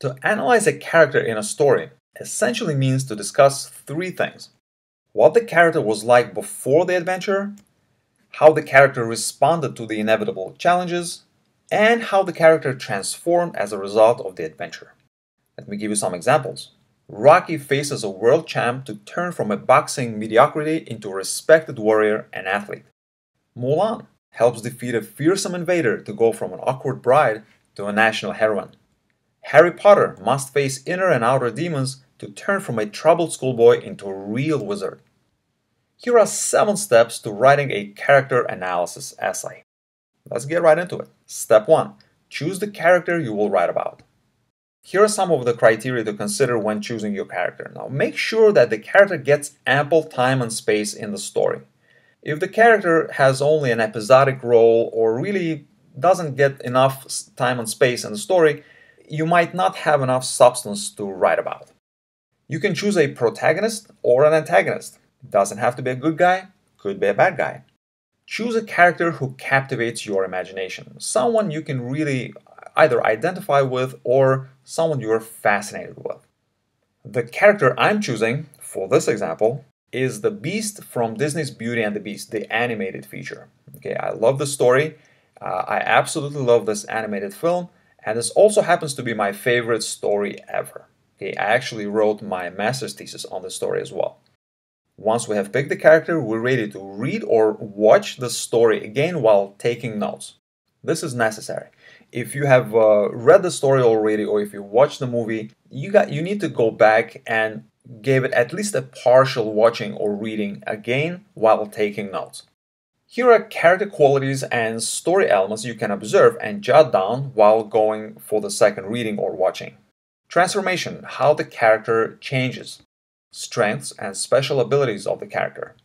To analyze a character in a story essentially means to discuss three things: what the character was like before the adventure, how the character responded to the inevitable challenges, and how the character transformed as a result of the adventure. Let me give you some examples. Rocky faces a world champ to turn from a boxing mediocrity into a respected warrior and athlete. Mulan helps defeat a fearsome invader to go from an awkward bride to a national heroine. Harry Potter must face inner and outer demons to turn from a troubled schoolboy into a real wizard. Here are 7 steps to writing a character analysis essay. Let's get right into it. Step 1. Choose the character you will write about. Here are some of the criteria to consider when choosing your character. Now, make sure that the character gets ample time and space in the story. If the character has only an episodic role or really doesn't get enough time and space in the story, you might not have enough substance to write about. You can choose a protagonist or an antagonist. It doesn't have to be a good guy, could be a bad guy. Choose a character who captivates your imagination, someone you can really either identify with or someone you're fascinated with. The character I'm choosing for this example is the Beast from Disney's Beauty and the Beast, the animated feature. Okay, I love the story. I absolutely love this animated film, and this also happens to be my favorite story ever. Okay, I actually wrote my master's thesis on the story as well. Once we have picked the character, we're ready to read or watch the story again while taking notes. This is necessary. If you have read the story already or if you watched the movie, you need to go back and give it at least a partial watching or reading again while taking notes. Here are character qualities and story elements you can observe and jot down while going for the second reading or watching. Transformation, how the character changes. Strengths and special abilities of the character.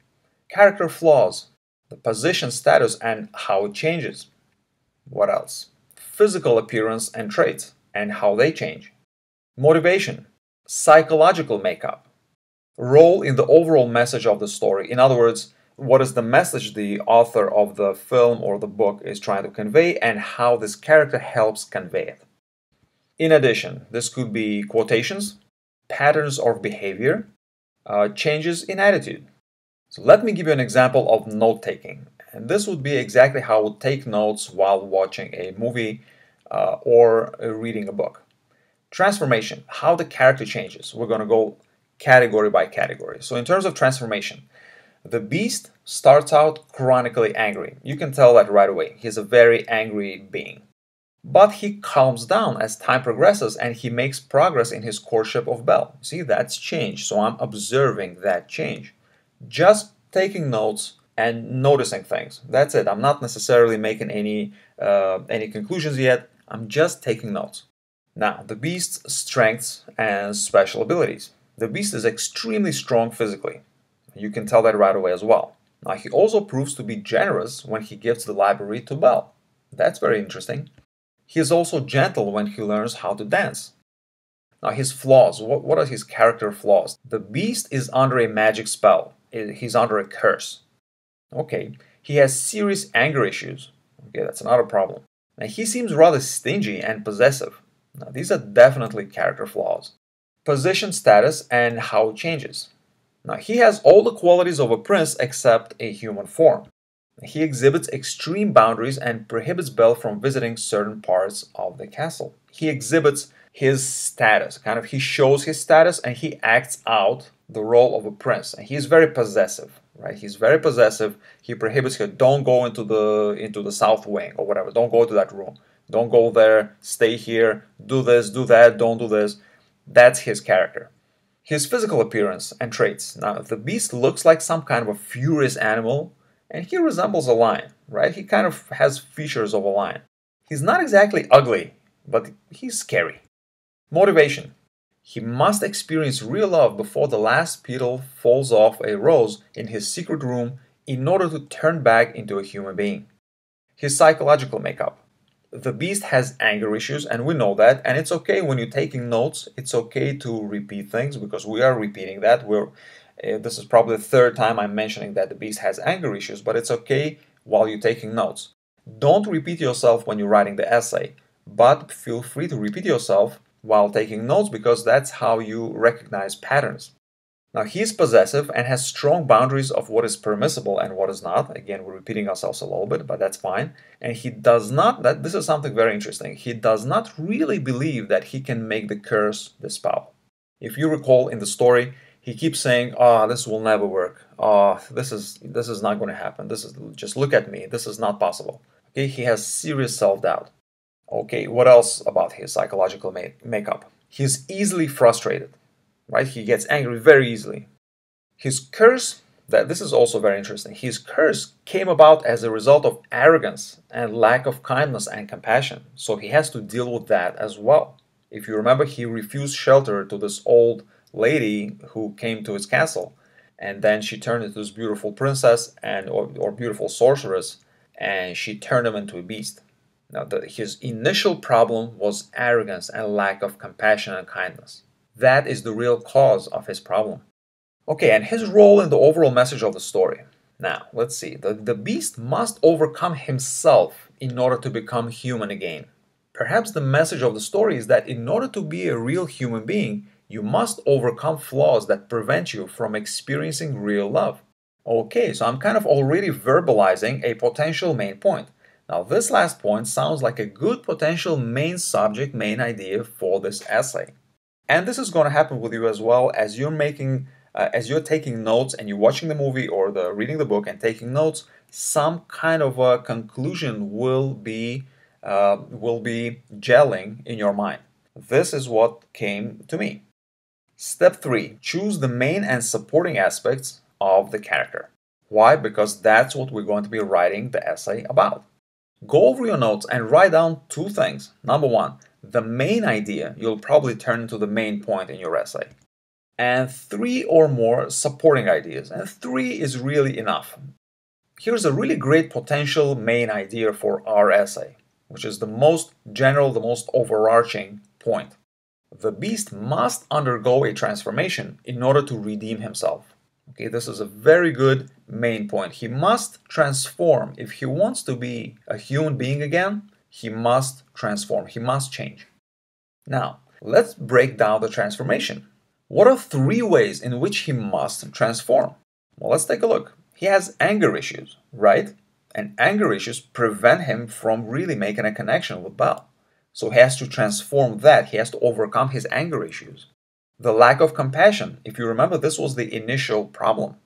Character flaws, the position status and how it changes. What else? Physical appearance and traits and how they change. Motivation, psychological makeup. Role in the overall message of the story. In other words, what is the message the author of the film or the book is trying to convey and how this character helps convey it. In addition, this could be quotations, patterns of behavior, changes in attitude. So let me give you an example of note-taking. And this would be exactly how I would take notes while watching a movie or reading a book. Transformation, how the character changes. We're going to go category by category. So in terms of transformation, the Beast starts out chronically angry. You can tell that right away. He's a very angry being. But he calms down as time progresses and he makes progress in his courtship of Belle. See, that's change. So I'm observing that change. Just taking notes and noticing things. That's it. I'm not necessarily making any conclusions yet. I'm just taking notes. Now, the Beast's strengths and special abilities. The Beast is extremely strong physically. You can tell that right away as well. Now, he also proves to be generous when he gives the library to Belle. That's very interesting. He is also gentle when he learns how to dance. Now, his flaws. What are his character flaws? The Beast is under a magic spell. He's under a curse. Okay, he has serious anger issues. Okay, that's another problem. And he seems rather stingy and possessive. Now, these are definitely character flaws. Position status and how it changes. Now, he has all the qualities of a prince except a human form. He exhibits extreme boundaries and prohibits Belle from visiting certain parts of the castle. He exhibits his status, he shows his status and he acts out the role of a prince. And he's very possessive, right? He's very possessive. He prohibits her, don't go into the south wing or whatever. Don't go to that room. Don't go there. Stay here. Do this, do that. Don't do this. That's his character. His physical appearance and traits. Now, the Beast looks like some kind of a furious animal, and he resembles a lion, right? He kind of has features of a lion. He's not exactly ugly, but he's scary. Motivation. He must experience real love before the last petal falls off a rose in his secret room in order to turn back into a human being. His psychological makeup. The Beast has anger issues, and we know that, and it's okay when you're taking notes. It's okay to repeat things because we are repeating that. This is probably the 3rd time I'm mentioning that the Beast has anger issues, but it's okay while you're taking notes. Don't repeat yourself when you're writing the essay, but feel free to repeat yourself while taking notes because that's how you recognize patterns. Now, he's possessive and has strong boundaries of what is permissible and what is not. Again, we're repeating ourselves a little bit, but that's fine. And he does not, this is something very interesting, he does not really believe that he can make the curse dispel. If you recall in the story, he keeps saying, "Oh, this will never work. Oh, this is not going to happen. This is, just look at me. This is not possible." Okay, he has serious self-doubt. Okay, what else about his psychological makeup? He's easily frustrated, right? He gets angry very easily. His curse, this is also very interesting. His curse came about as a result of arrogance and lack of kindness and compassion. So he has to deal with that as well. If you remember, he refused shelter to this old lady who came to his castle, and then she turned into this beautiful princess or beautiful sorceress, and she turned him into a beast. Now, his initial problem was arrogance and lack of compassion and kindness. That is the real cause of his problem. Okay, and his role in the overall message of the story. Now, let's see. The beast must overcome himself in order to become human again. Perhaps the message of the story is that in order to be a real human being, you must overcome flaws that prevent you from experiencing real love. Okay, so I'm kind of already verbalizing a potential main point. Now, this last point sounds like a good potential main subject, main idea for this essay. And this is going to happen with you as well as you're taking notes and you're watching the movie or reading the book and taking notes. Some kind of a conclusion will be gelling in your mind. This is what came to me. Step 3: choose the main and supporting aspects of the character. Why? Because that's what we're going to be writing the essay about. Go over your notes and write down 2 things. Number 1, the main idea you'll probably turn into the main point in your essay. And 3 or more supporting ideas. And 3 is really enough. Here's a really great potential main idea for our essay, which is the most general, the most overarching point. The beast must undergo a transformation in order to redeem himself. Okay, this is a very good main point. He must transform. If he wants to be a human being again, he must transform. He must change. Now, let's break down the transformation. What are 3 ways in which he must transform? Well, let's take a look. He has anger issues, right? And anger issues prevent him from really making a connection with Belle. So he has to transform that. He has to overcome his anger issues. The lack of compassion. If you remember, this was the initial problem.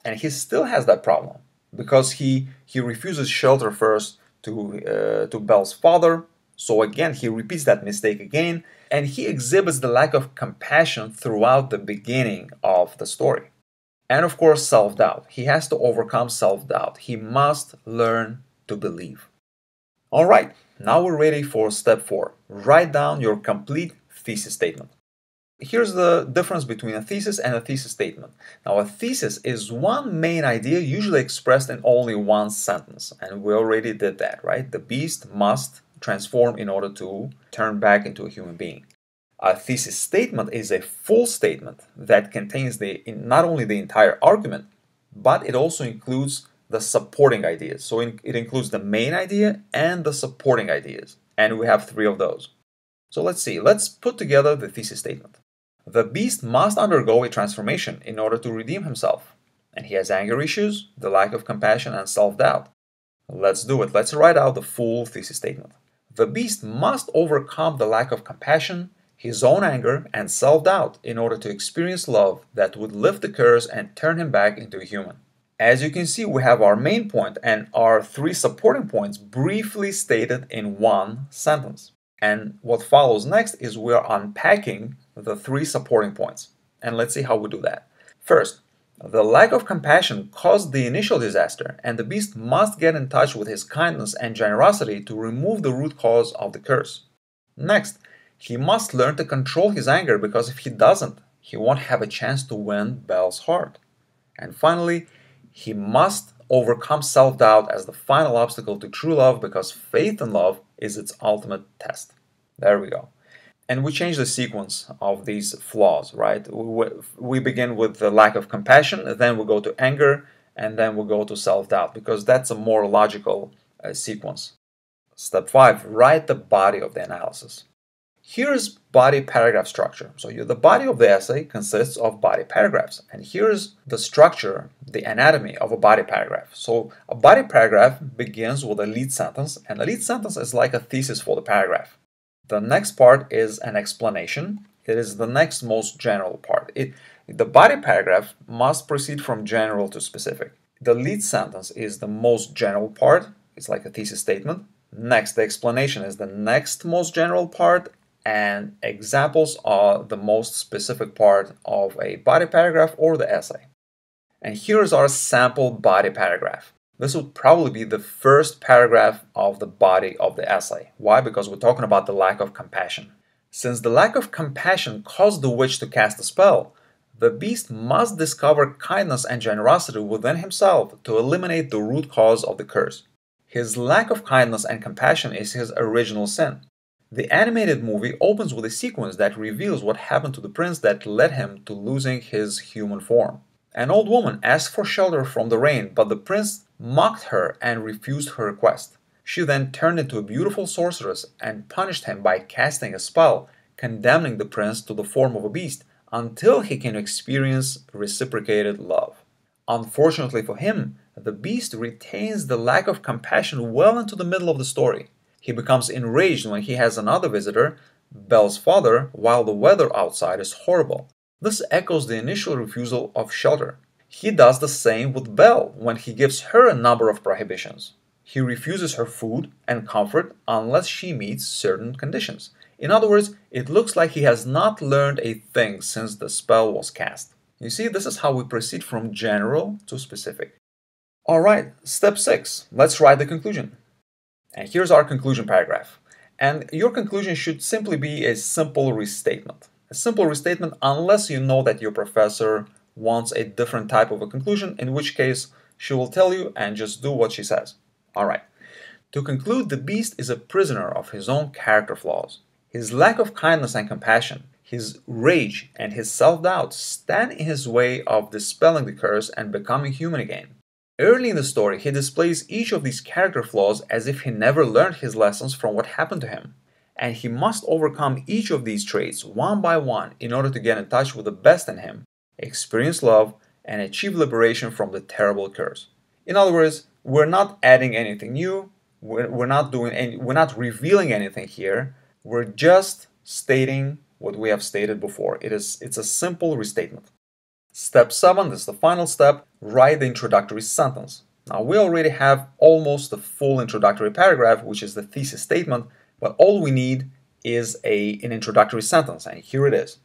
And he still has that problem because he refuses shelter first to Belle's father. So again, he repeats that mistake again. And he exhibits the lack of compassion throughout the beginning of the story. And of course, self-doubt. He has to overcome self-doubt. He must learn to believe. All right, now we're ready for step 4. Write down your complete thesis statement. Here's the difference between a thesis and a thesis statement. Now, a thesis is one main idea usually expressed in only one sentence. And we already did that, right? The beast must transform in order to turn back into a human being. A thesis statement is a full statement that contains not only the entire argument, but it also includes the supporting ideas. So it includes the main idea and the supporting ideas. And we have 3 of those. So let's see. Let's put together the thesis statement. The beast must undergo a transformation in order to redeem himself. And he has anger issues, the lack of compassion, and self-doubt. Let's do it. Let's write out the full thesis statement. The beast must overcome the lack of compassion, his own anger, and self-doubt in order to experience love that would lift the curse and turn him back into a human. As you can see, we have our main point and our 3 supporting points briefly stated in one sentence. And what follows next is we're unpacking the 3 supporting points. And let's see how we do that. First, the lack of compassion caused the initial disaster, and the beast must get in touch with his kindness and generosity to remove the root cause of the curse. Next, he must learn to control his anger because if he doesn't, he won't have a chance to win Belle's heart. And finally, he must overcome self-doubt as the final obstacle to true love because faith in love is its ultimate test. There we go. And we change the sequence of these flaws, right? We begin with the lack of compassion, then we go to anger, and then we go to self-doubt because that's a more logical sequence. Step 5, write the body of the analysis. Here's body paragraph structure. So the body of the essay consists of body paragraphs. And here's the structure, the anatomy of a body paragraph. So a body paragraph begins with a lead sentence, and a lead sentence is like a thesis for the paragraph. The next part is an explanation. It is the next most general part. The body paragraph must proceed from general to specific. The lead sentence is the most general part. It's like a thesis statement. Next, the explanation is the next most general part, and examples are the most specific part of a body paragraph or the essay. And here's our sample body paragraph. This would probably be the first paragraph of the body of the essay. Why? Because we're talking about the lack of compassion. Since the lack of compassion caused the witch to cast a spell, the beast must discover kindness and generosity within himself to eliminate the root cause of the curse. His lack of kindness and compassion is his original sin. The animated movie opens with a sequence that reveals what happened to the prince that led him to losing his human form. An old woman asked for shelter from the rain, but the prince mocked her and refused her request. She then turned into a beautiful sorceress and punished him by casting a spell, condemning the prince to the form of a beast until he can experience reciprocated love. Unfortunately for him, the beast retains the lack of compassion well into the middle of the story. He becomes enraged when he has another visitor, Belle's father, while the weather outside is horrible. This echoes the initial refusal of shelter. He does the same with Belle when he gives her a number of prohibitions. He refuses her food and comfort unless she meets certain conditions. In other words, it looks like he has not learned a thing since the spell was cast. You see, this is how we proceed from general to specific. Alright, step 6. Let's write the conclusion. And here's our conclusion paragraph. And your conclusion should simply be a simple restatement. A simple restatement unless you know that your professor wants a different type of a conclusion, in which case she will tell you and just do what she says. Alright. To conclude, the beast is a prisoner of his own character flaws. His lack of kindness and compassion, his rage, and his self-doubt stand in his way of dispelling the curse and becoming human again. Early in the story, he displays each of these character flaws as if he never learned his lessons from what happened to him. And he must overcome each of these traits one by one in order to get in touch with the best in him, experience love, and achieve liberation from the terrible curse. In other words, we're not adding anything new, we're not revealing anything here, we're just stating what we have stated before. It's a simple restatement. Step 7, this is the final step, write the introductory sentence. Now we already have almost the full introductory paragraph, which is the thesis statement, but all we need is an introductory sentence, and here it is.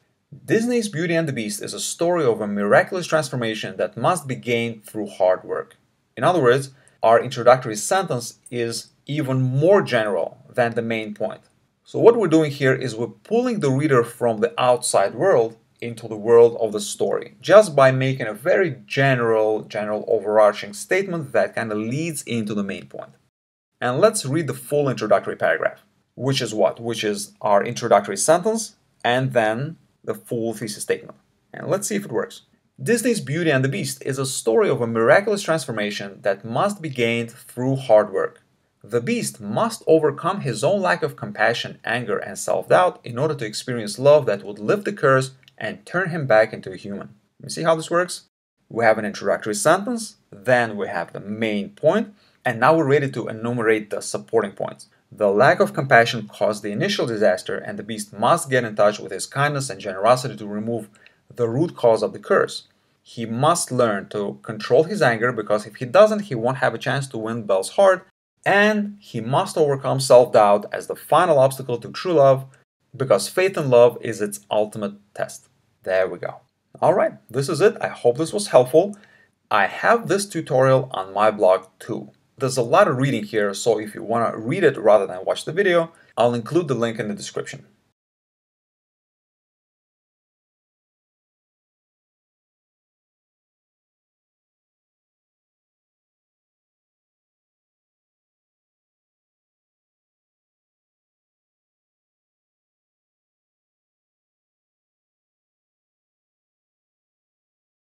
Disney's Beauty and the Beast is a story of a miraculous transformation that must be gained through hard work. In other words, our introductory sentence is even more general than the main point. So what we're doing here is we're pulling the reader from the outside world into the world of the story, just by making a very general overarching statement that kind of leads into the main point. And let's read the full introductory paragraph, which is what? Which is our introductory sentence and then the full thesis statement. And let's see if it works. Disney's Beauty and the Beast is a story of a miraculous transformation that must be gained through hard work. The Beast must overcome his own lack of compassion, anger, and self-doubt in order to experience love that would lift the curse and turn him back into a human. You see how this works? We have an introductory sentence, then we have the main point, and now we're ready to enumerate the supporting points. The lack of compassion caused the initial disaster, and the beast must get in touch with his kindness and generosity to remove the root cause of the curse. He must learn to control his anger, because if he doesn't, he won't have a chance to win Belle's heart, and he must overcome self-doubt as the final obstacle to true love, because faith in love is its ultimate test. There we go. Alright, this is it. I hope this was helpful. I have this tutorial on my blog too. There's a lot of reading here, so if you want to read it rather than watch the video, I'll include the link in the description.